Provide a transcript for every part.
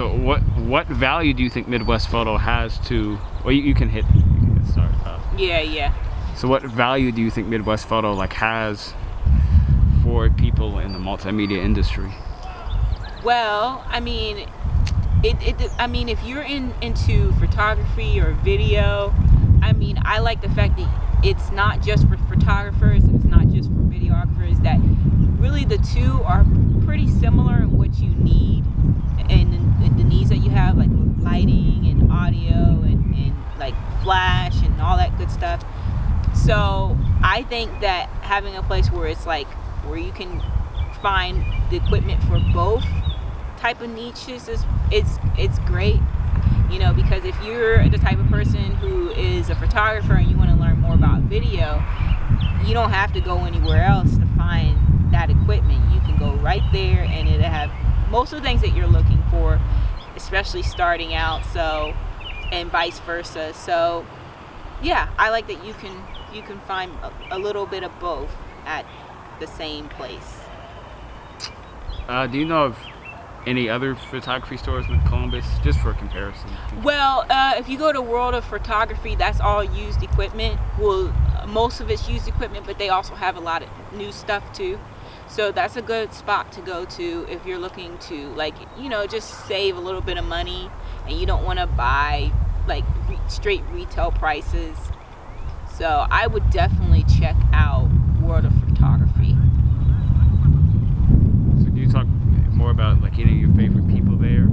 So what value do you think Midwest Photo has to? Well, you can get started. Yeah. So what value do you think Midwest Photo like has for people in the multimedia industry? Well, I mean, if you're into photography or video, I mean, I like the fact that it's not just for photographers, it's not just for videographers, that really the two are pretty similar in what you need and the needs that you have, like lighting and audio and like flash and all that good stuff. So I think that having a place where it's like where you can find the equipment for both type of niches it's great, you know, because if you're the type of person who is a photographer and you want to learn more about video, you don't have to go anywhere else to find that equipment. You can go right there and it'll have most of the things that you're looking for, especially starting out, so, and vice versa. So yeah, I like that you can find a little bit of both at the same place. Do you know of any other photography stores in Columbus, just for comparison? Well, if you go to World of Photography, that's all used equipment. Well, most of it's used equipment, but they also have a lot of new stuff too. So that's a good spot to go to if you're looking to, like, you know, just save a little bit of money and you don't want to buy like straight retail prices. So I would definitely check out World of Photography. So can you talk more about like any of your favorite people there?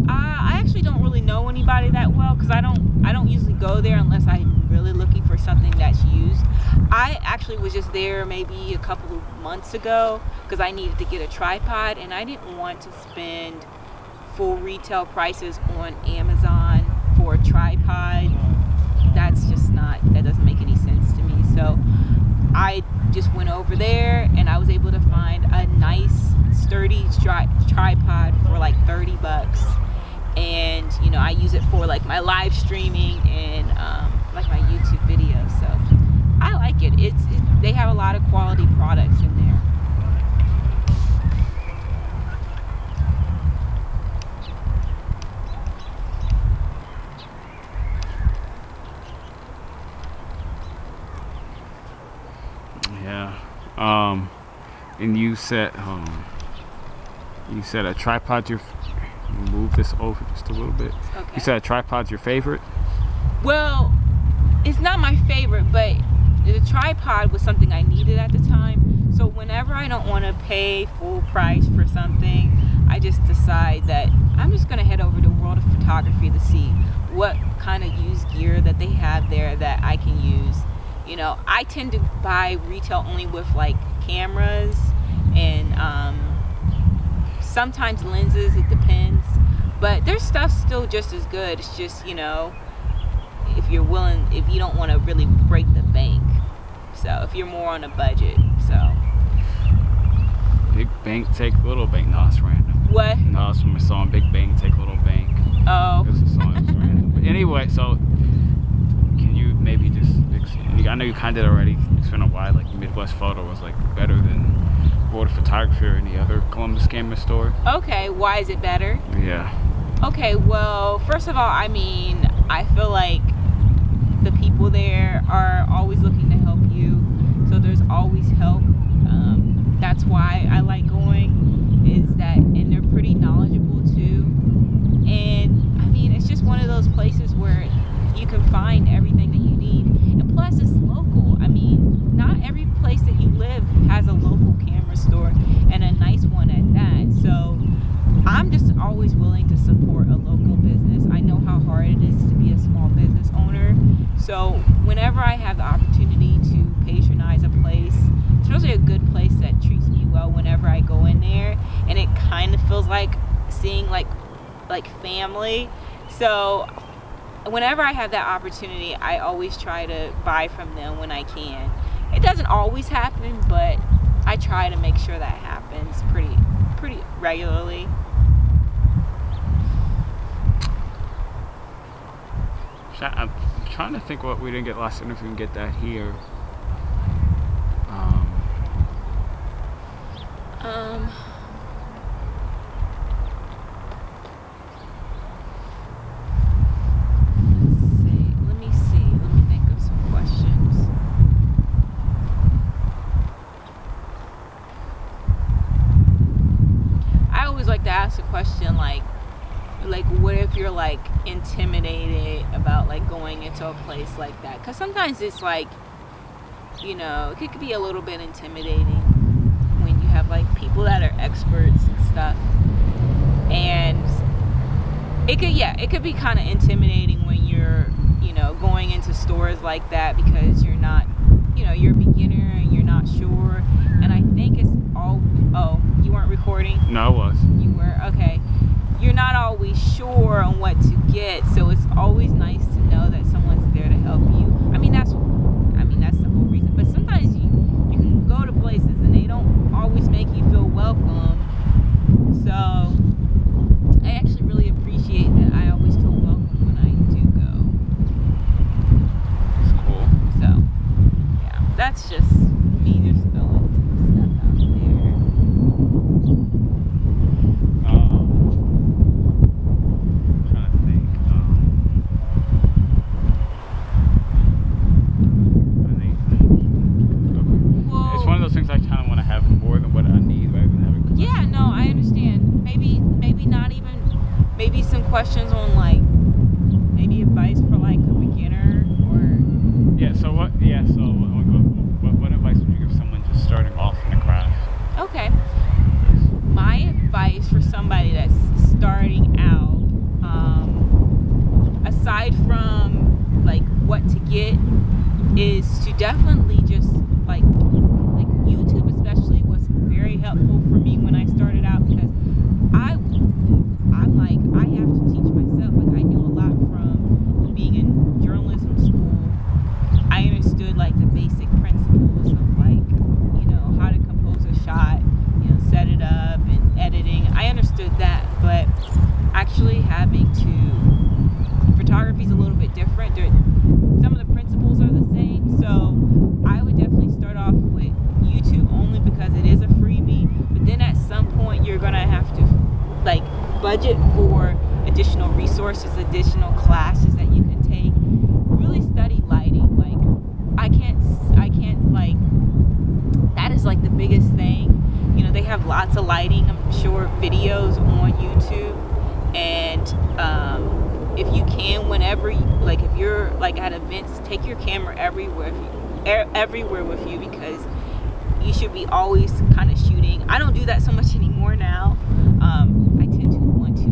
I actually don't really know anybody that well because I don't usually go there unless I'm really looking for something that's used. I actually was just there maybe a couple of months ago because I needed to get a tripod and I didn't want to spend full retail prices on Amazon for a tripod. That doesn't make any sense to me. So I just went over there and I was able to find a nice sturdy tripod for like $30, and you know, I use it for like my live streaming and like my YouTube videos. So I like it. They have a lot of quality products in there. Yeah. And you said a tripod's your. Move this over just a little bit. Okay. You said a tripod's your favorite? Well, it's not my favorite, but the tripod was something I needed at the time. So whenever I don't want to pay full price for something, I just decide that I'm just going to head over to World of Photography to see what kind of used gear that they have there that I can use. You know, I tend to buy retail only with like cameras and sometimes lenses, it depends, but their stuff's still just as good. It's just, you know, if you don't want to really break the bank, so if you're more on a budget. So Big bank take little bank. No, it's random. What? No, it's from a song, Big Bank Take Little Bank. Oh, It's a song, it's random. But anyway, so can you maybe just I know you kind of did already explain why like Midwest Photo was like better than World of Photography or any other Columbus camera store? okay, why is it better? Yeah. Okay, well, first of all, I mean, I feel like the people there are always looking to help you, so there's always help. That's why I like going, is that, and they're pretty knowledgeable too. And I mean, it's just one of those places where you can find everything that you need, and plus it's local. I mean, not every place that you live has a local camera store, and a nice one at that. So I'm just always willing to support a local business. I know how hard it is to be a small business owner. So whenever I have the opportunity to patronize a place, especially a good place that treats me well, whenever I go in there, and it kind of feels like seeing like family. So whenever I have that opportunity, I always try to buy from them when I can. It doesn't always happen, but I try to make sure that happens pretty regularly. I'm trying to think what we didn't get last time, if we can get that here. like to ask a question like what if you're like intimidated about like going into a place like that? Because sometimes it's like, you know, it could be a little bit intimidating when you have like people that are experts and stuff, and it could be kind of intimidating when you're, you know, going into stores like that because you're not, you know, you're a beginner and you're not sure. And I think it's all, oh, you weren't recording? No, I was. You were? Okay. You're not always sure on what to get, so it's always nice to know that someone's there to help you. I mean, that's the whole reason. But sometimes you can go to places and they don't always make you feel welcome. So I actually really appreciate that I always feel welcome when I do go. It's cool. So yeah, that's just me just throwing some stuff out there. I'm trying to think. Well, It's one of those things I kind of want to have more than what I need rather than having questions. yeah, no, I understand. Maybe not even, maybe some questions on like, maybe advice for like a beginner or. What advice would you give someone just starting off in the craft? Okay. My advice for somebody that's starting out, aside from like what to get, is to definitely just like YouTube especially was very helpful for me when I started out, because I'm like, I have to teach myself. Like, I knew a lot from being in journalism school. I understood like the basic principles of like, you know, how to compose a shot, you know, set it up and editing. I understood that, but actually having to, photography is a little bit different. Some of the principles are the same, so I would definitely start off with YouTube only because it is a freebie, but then at some point you're gonna have to like budget for additional resources, additional classes that you can take. Really study lighting. Like I can't like, that is like the biggest thing. You know, they have lots of lighting, I'm sure, videos on YouTube, and if you can, whenever like if you're like at events, take your camera everywhere with you, because you should be always kind of shooting. I don't do that so much anymore now. I tend to want to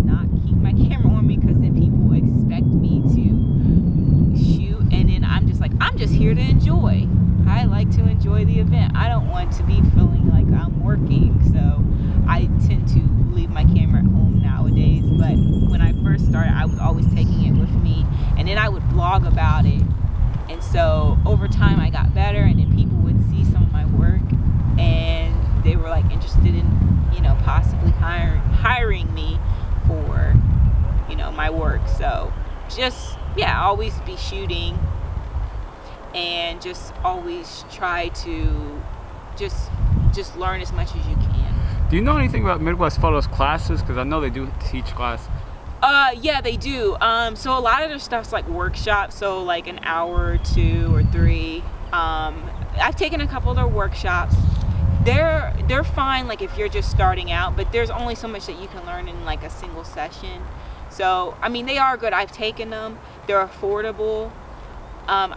not keep my camera on me, because then people expect me to shoot, and then I'm just like, I'm just here to enjoy. I like to enjoy the event. I don't want to be feeling like I'm working, so I tend to leave my camera at home nowadays. But when I first started, I was always taking it with me, and then I would blog about it. And so over time I got better, and then people would see some of my work and they were like interested in, you know, possibly hiring me for, you know, my work. So just, yeah, always be shooting, and just always try to just learn as much as you can. Do you know anything about Midwest Photos classes? Because I know they do teach class. Yeah, they do. So a lot of their stuff's like workshops, so like an hour or 2 or 3. I've taken a couple of their workshops. They're fine, like if you're just starting out, but there's only so much that you can learn in like a single session. So I mean, they are good. I've taken them. They're affordable. I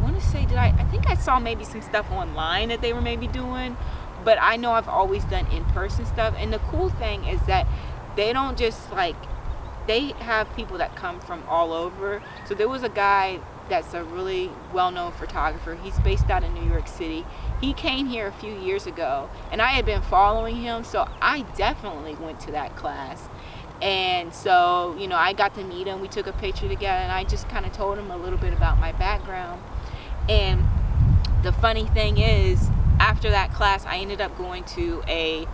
want to say, I think I saw maybe some stuff online that they were maybe doing, but I know I've always done in-person stuff. And the cool thing is that they don't just like, they have people that come from all over. So there was a guy that's a really well-known photographer. He's based out in New York City. He came here a few years ago, and I had been following him, so I definitely went to that class. And so, you know, I got to meet him. We took a picture together, and I just kind of told him a little bit about my background. And the funny thing is, after that class, I ended up going to a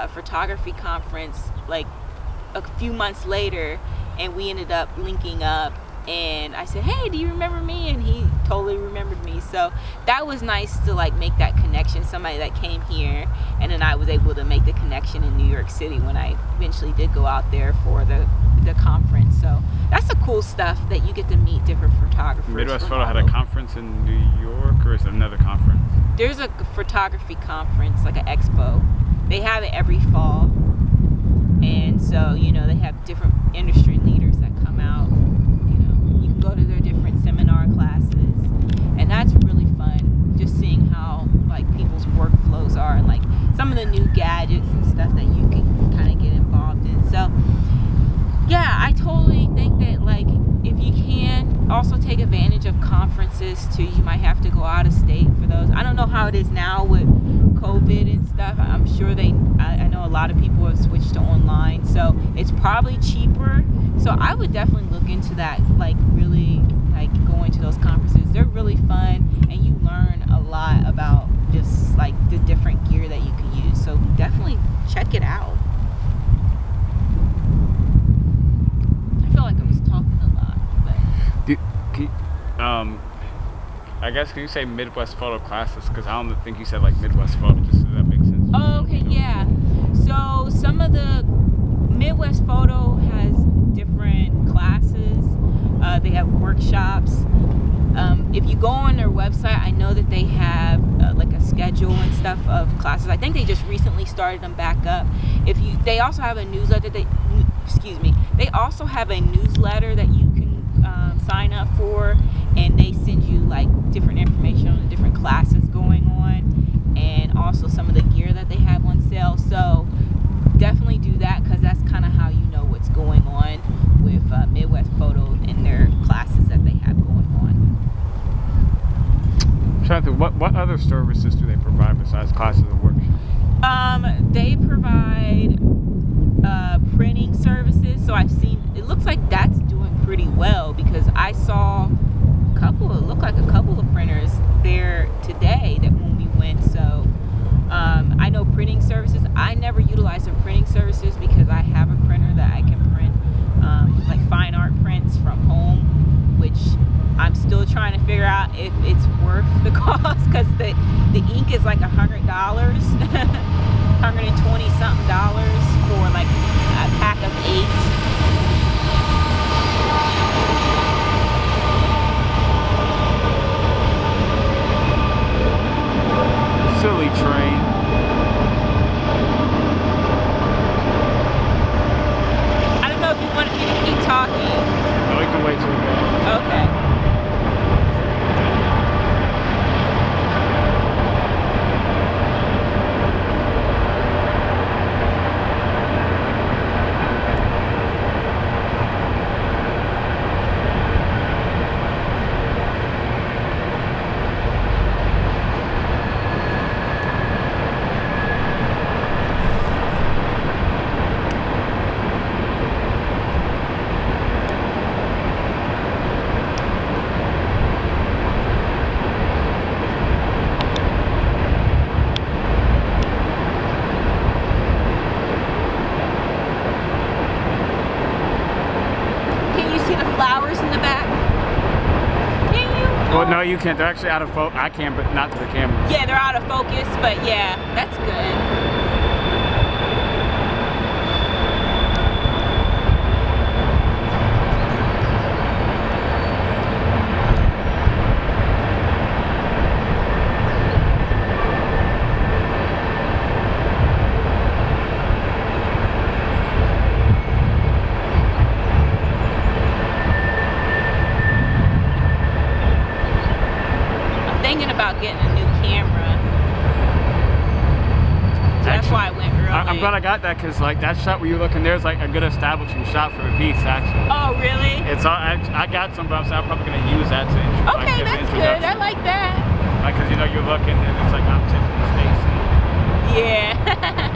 photography conference like a few months later, and we ended up linking up. And I said, hey, do you remember me? And he totally remembered me. So that was nice to like make that connection, somebody that came here, and then I was able to make the connection in New York City when I eventually did go out there for the conference. So that's the cool stuff, that you get to meet different photographers. Midwest Photo had a conference in New York, or is it another conference? There's a photography conference, like an expo, they have it every fall. And so, you know, they have different industry leaders that come out. You know, you can go to their different seminar classes, and that's really fun, just seeing how like people's workflows are and like some of the new gadgets and stuff that you can kind of get involved in. So yeah, I totally think that like if you can also take advantage of conferences too. You might have to go out of state for those. I don't know how it is now with COVID and stuff. I'm sure I know a lot of people have switched to online, so it's probably cheaper. So I would definitely look into that, like really like going to those conferences. They're really fun, and you learn a lot about just like the different gear that you can use. So definitely check it out. I feel like I was talking a lot, but I guess can you say Midwest Photo classes? Because I don't think you said like Midwest Photo. Just so that makes sense. Oh, okay, yeah. So some of the Midwest Photo has different classes. They have workshops. If you go on their website, I know that they have like a schedule and stuff of classes. I think they just recently started them back up. They also have a newsletter. They also have a newsletter that you can sign up for, and they send you like different information on the different classes going on, and also some of the gear that they have on sale. So definitely do that, because that's kind of how you know what's going on with Midwest Photo and their classes that they have going on. I'm trying to think, what other services do they provide besides classes and workshops? They provide printing services. So I've seen, it looks like that's doing pretty well, because I saw a couple of printers there today that when we went. So I know printing services. I never utilize their printing services because I have a printer that I can print like fine art prints from home, which I'm still trying to figure out if it's worth the cost, because the ink is like $100, $120 something for like a pack of 8. Silly train. I don't know if you wanted me to keep talking. No, we can wait till we go. Okay. Flowers in the back? Can you? Well, no, you can't. They're actually out of focus. I can, but not to the camera. Yeah, they're out of focus, but yeah, that's good. Thinking about getting a new camera. So that's why I went early. I'm glad I got that, because like that shot where you're looking there is like a good establishing shot for the piece, actually. Oh, really? It's all, I got some, but I'm probably going to use that to okay, like, that's good. I like that. Like, because you know you're looking and it's like I'm Tiffany Stacy. Yeah.